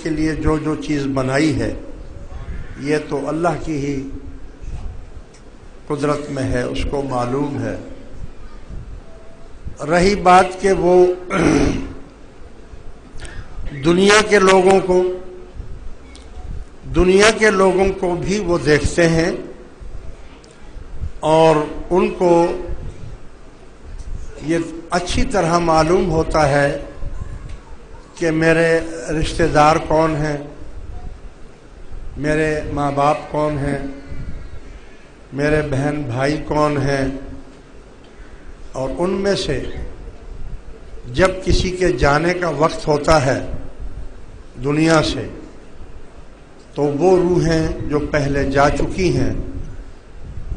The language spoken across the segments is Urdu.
کے لیے جو جو چیز بنائی ہے یہ تو اللہ کی ہی قدرت میں ہے، اس کو معلوم ہے۔ رہی بات کہ وہ دنیا کے لوگوں کو بھی وہ دیکھتے ہیں اور ان کو یہ اچھی طرح معلوم ہوتا ہے کہ میرے رشتہ دار کون ہیں، میرے ماں باپ کون ہیں، میرے بہن بھائی کون ہیں، اور ان میں سے جب کسی کے جانے کا وقت ہوتا ہے دنیا سے تو وہ روحیں جو پہلے جا چکی ہیں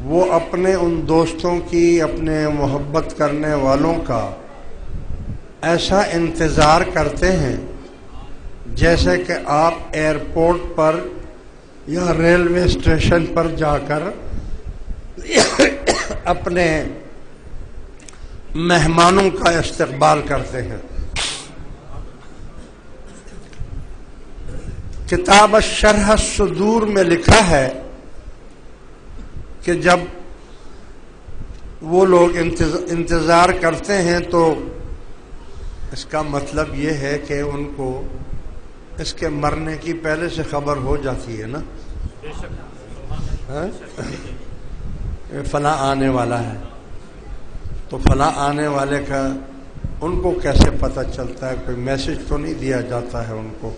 وہ اپنے ان دوستوں کی، اپنے محبت کرنے والوں کا ایسا انتظار کرتے ہیں جیسے کہ آپ ایئرپورٹ پر یا ریلوے اسٹیشن پر جا کر اپنے مہمانوں کا استقبال کرتے ہیں۔ کتاب شرح الصدور میں لکھا ہے کہ جب وہ لوگ انتظار کرتے ہیں تو اس کا مطلب یہ ہے کہ ان کو اس کے مرنے کی پہلے سے خبر ہو جاتی ہے نا، فلاں آنے والا ہے، تو فلاں آنے والے کا ان کو کیسے پتہ چلتا ہے؟ کوئی میسج تو نہیں دیا جاتا ہے ان کو،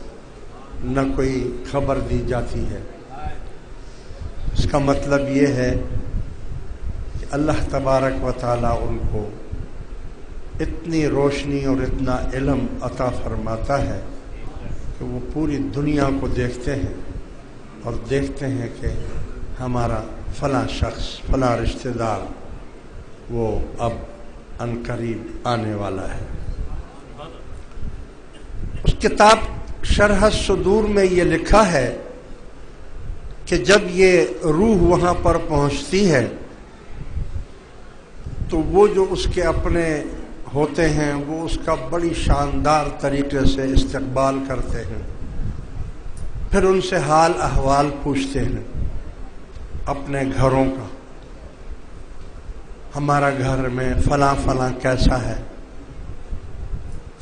نہ کوئی خبر دی جاتی ہے۔ اس کا مطلب یہ ہے کہ اللہ تبارک و تعالیٰ ان کو اتنی روشنی اور اتنا علم عطا فرماتا ہے کہ وہ پوری دنیا کو دیکھتے ہیں اور دیکھتے ہیں کہ ہمارا فلاں شخص، فلاں رشتہ دار وہ اب عنقریب آنے والا ہے۔ اس کتاب شرح الصدور میں یہ لکھا ہے کہ جب یہ روح وہاں پر پہنچتی ہے تو وہ جو اس کے اپنے ہوتے ہیں وہ اس کا بڑی شاندار طریقے سے استقبال کرتے ہیں، پھر ان سے حال احوال پوچھتے ہیں اپنے گھروں کا، ہمارا گھر میں فلاں فلاں کیسا ہے،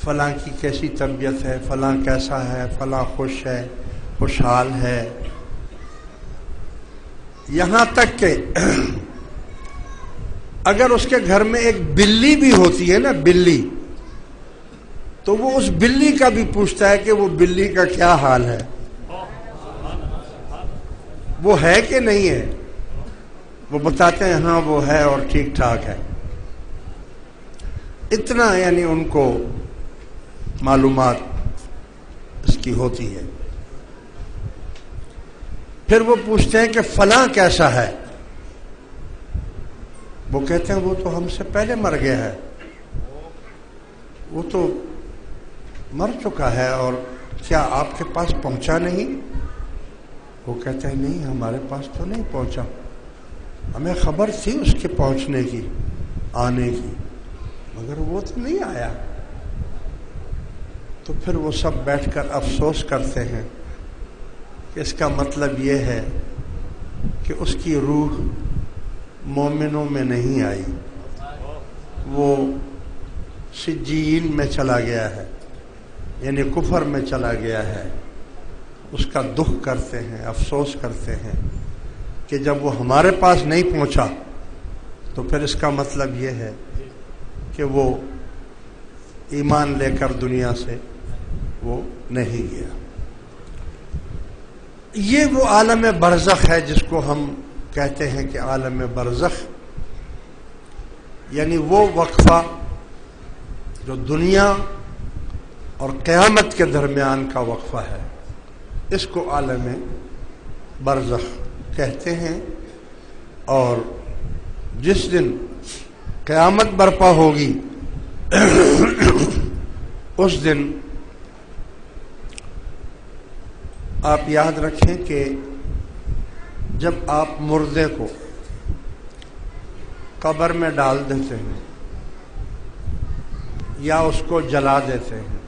فلاں کی کیسی طبیعت ہے، فلاں کیسا ہے، فلاں خوش ہے، خوشحال ہے، یہاں تک کہ اگر اس کے گھر میں ایک بلی بھی ہوتی ہے نا، بلی، تو وہ اس بلی کا بھی پوچھتا ہے کہ وہ بلی کا کیا حال ہے، وہ ہے کہ نہیں ہے۔ وہ بتاتے ہیں ہاں وہ ہے اور ٹھیک ٹھاک ہے۔ اتنا یعنی ان کو معلومات اس کی ہوتی ہے۔ پھر وہ پوچھتے ہیں کہ فلاں کیسا ہے، وہ کہتے ہیں وہ تو ہم سے پہلے مر گیا ہے، وہ تو مر چکا ہے، اور کیا آپ کے پاس پہنچا نہیں؟ وہ کہتے ہیں نہیں، ہمارے پاس تو نہیں پہنچا، ہمیں خبر تھی اس کے پہنچنے کی، آنے کی، مگر وہ تو نہیں آیا۔ تو پھر وہ سب بیٹھ کر افسوس کرتے ہیں کہ اس کا مطلب یہ ہے کہ اس کی روح مومنوں میں نہیں آئی، وہ سجین میں چلا گیا ہے، یعنی کفر میں چلا گیا ہے۔ اس کا دکھ کرتے ہیں، افسوس کرتے ہیں کہ جب وہ ہمارے پاس نہیں پہنچا تو پھر اس کا مطلب یہ ہے کہ وہ ایمان لے کر دنیا سے وہ نہیں گیا۔ یہ وہ عالم برزخ ہے جس کو ہم کہتے ہیں کہ عالم برزخ، یعنی وہ وقفہ جو دنیا اور قیامت کے درمیان کا وقفہ ہے، اس کو عالم برزخ کہتے ہیں۔ اور جس دن قیامت برپا ہوگی اس دن آپ یاد رکھیں کہ جب آپ مردے کو قبر میں ڈال دیتے ہیں یا اس کو جلا دیتے ہیں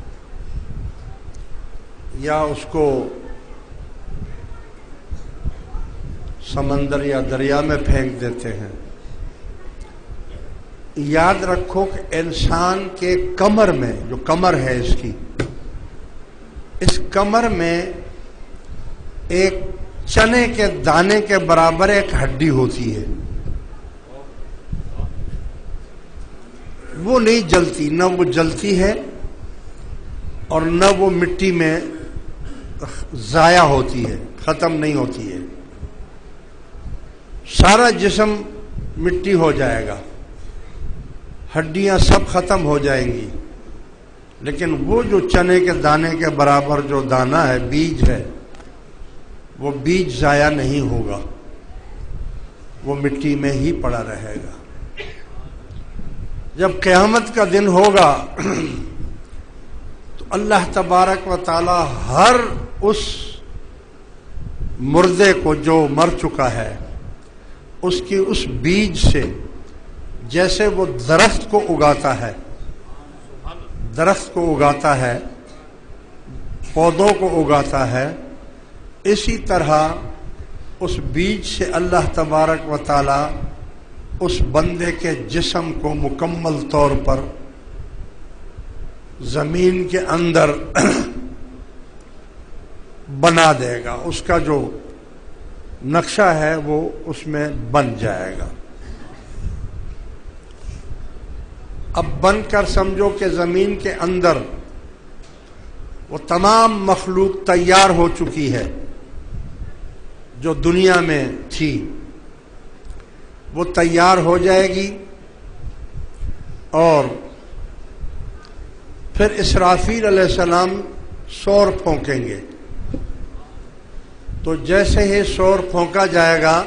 یا اس کو سمندر یا دریا میں پھینک دیتے ہیں. یاد رکھو کہ انسان کے کمر میں، جو کمر ہے اس کی، اس کمر میں ایک چنے کے دانے کے برابر ایک ہڈی ہوتی ہے. وہ نہیں جلتی، نہ وہ جلتی ہے اور نہ وہ مٹی میں ضائع ہوتی ہے، ختم نہیں ہوتی ہے. سارا جسم مٹی ہو جائے گا، ہڈیاں سب ختم ہو جائیں گی، لیکن وہ جو چنے کے دانے کے برابر جو دانہ ہے، بیج ہے، وہ بیج ضائع نہیں ہوگا، وہ مٹی میں ہی پڑا رہے گا. جب قیامت کا دن ہوگا تو اللہ تبارک و تعالی ہر اس مردے کو جو مر چکا ہے، اس کی اس بیج سے، جیسے وہ درخت کو اگاتا ہے، درخت کو اگاتا ہے، پودوں کو اگاتا ہے، اسی طرح اس بیج سے اللہ تبارک و تعالی اس بندے کے جسم کو مکمل طور پر زمین کے اندر بنا دے گا. اس کا جو نقشہ ہے وہ اس میں بن جائے گا. اب بن کر سمجھو کہ زمین کے اندر وہ تمام مخلوق تیار ہو چکی ہے جو دنیا میں تھی، وہ تیار ہو جائے گی. اور پھر اسرافیل علیہ السلام سور پھونکیں گے. تو جیسے ہی سور پھونکا جائے گا،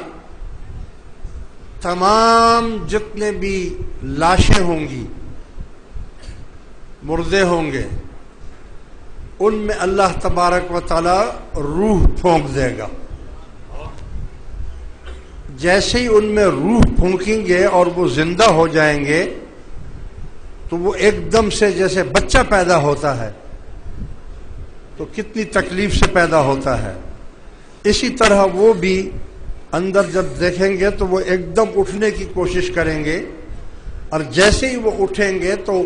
تمام جتنے بھی لاشیں ہوں گی، مردے ہوں گے، ان میں اللہ تبارک و تعالی روح پھونک دے گا. جیسے ہی ان میں روح پھونکیں گے اور وہ زندہ ہو جائیں گے، تو وہ ایک دم سے جیسے بچہ پیدا ہوتا ہے تو کتنی تکلیف سے پیدا ہوتا ہے، اسی طرح وہ بھی اندر جب دیکھیں گے تو وہ ایک دم اٹھنے کی کوشش کریں گے، اور جیسے ہی وہ اٹھیں گے تو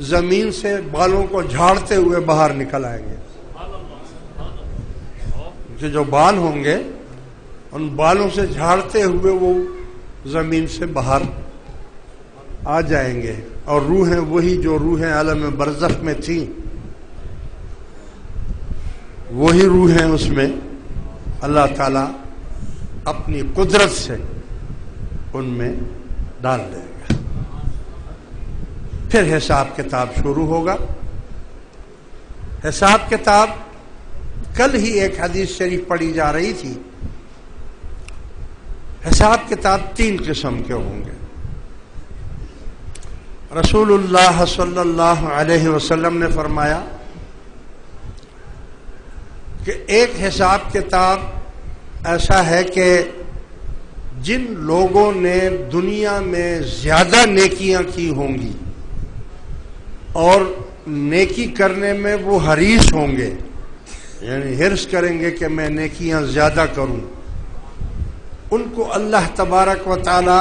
زمین سے بالوں کو جھاڑتے ہوئے باہر نکل آئیں گے. کہ جو بال ہوں گے ان بالوں سے جھاڑتے ہوئے وہ زمین سے باہر آ جائیں گے، اور روحیں وہی جو روحیں عالم برزخ میں تھیں، وہی روحیں اس میں اللہ تعالی اپنی قدرت سے ان میں ڈال دے گا. پھر حساب کتاب شروع ہوگا. حساب کتاب کل ہی ایک حدیث شریف پڑھی جا رہی تھی. حساب کتاب 3 قسم کے ہوں گے. رسول اللہ صلی اللہ علیہ وسلم نے فرمایا کہ ایک حساب کتاب ایسا ہے کہ جن لوگوں نے دنیا میں زیادہ نیکیاں کی ہوں گی اور نیکی کرنے میں وہ حریص ہوں گے، یعنی حرص کریں گے کہ میں نیکیاں زیادہ کروں، ان کو اللہ تبارک و تعالی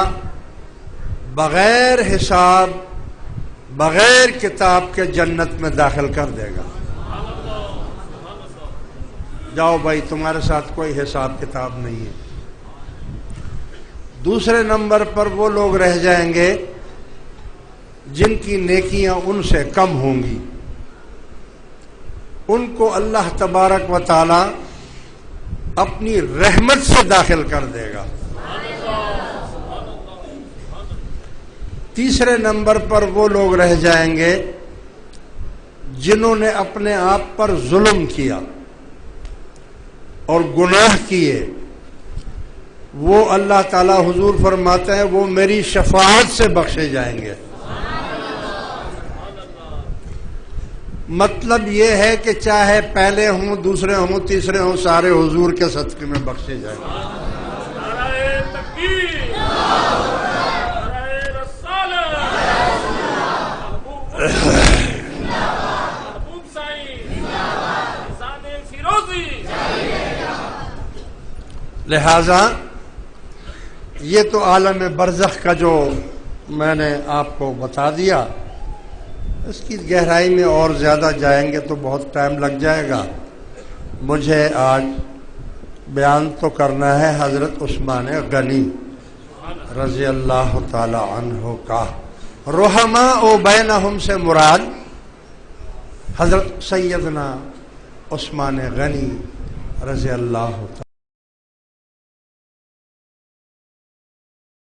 بغیر حساب، بغیر کتاب کے جنت میں داخل کر دے گا. جاؤ بھائی، تمہارے ساتھ کوئی حساب کتاب نہیں ہے. دوسرے نمبر پر وہ لوگ رہ جائیں گے جن کی نیکیاں ان سے کم ہوں گی، ان کو اللہ تبارک و تعالی اپنی رحمت سے داخل کر دے گا. تیسرے نمبر پر وہ لوگ رہ جائیں گے جنہوں نے اپنے آپ پر ظلم کیا اور گناہ کیے، وہ اللہ تعالی حضور فرماتے ہیں وہ میری شفاعت سے بخشے جائیں گے. مطلب یہ ہے کہ چاہے پہلے ہوں، دوسرے ہوں، تیسرے ہوں، سارے حضور کے صدقے میں بخشے جائیں گے. لہذا یہ تو عالم برزخ کا جو میں نے آپ کو بتا دیا، اس کی گہرائی میں اور زیادہ جائیں گے تو بہت ٹائم لگ جائے گا. مجھے آج بیان تو کرنا ہے حضرت عثمان غنی رضی اللہ تعالی عنہ کا. رحماء بینہم سے مراد حضرت سیدنا عثمان غنی رضی اللہ تعالی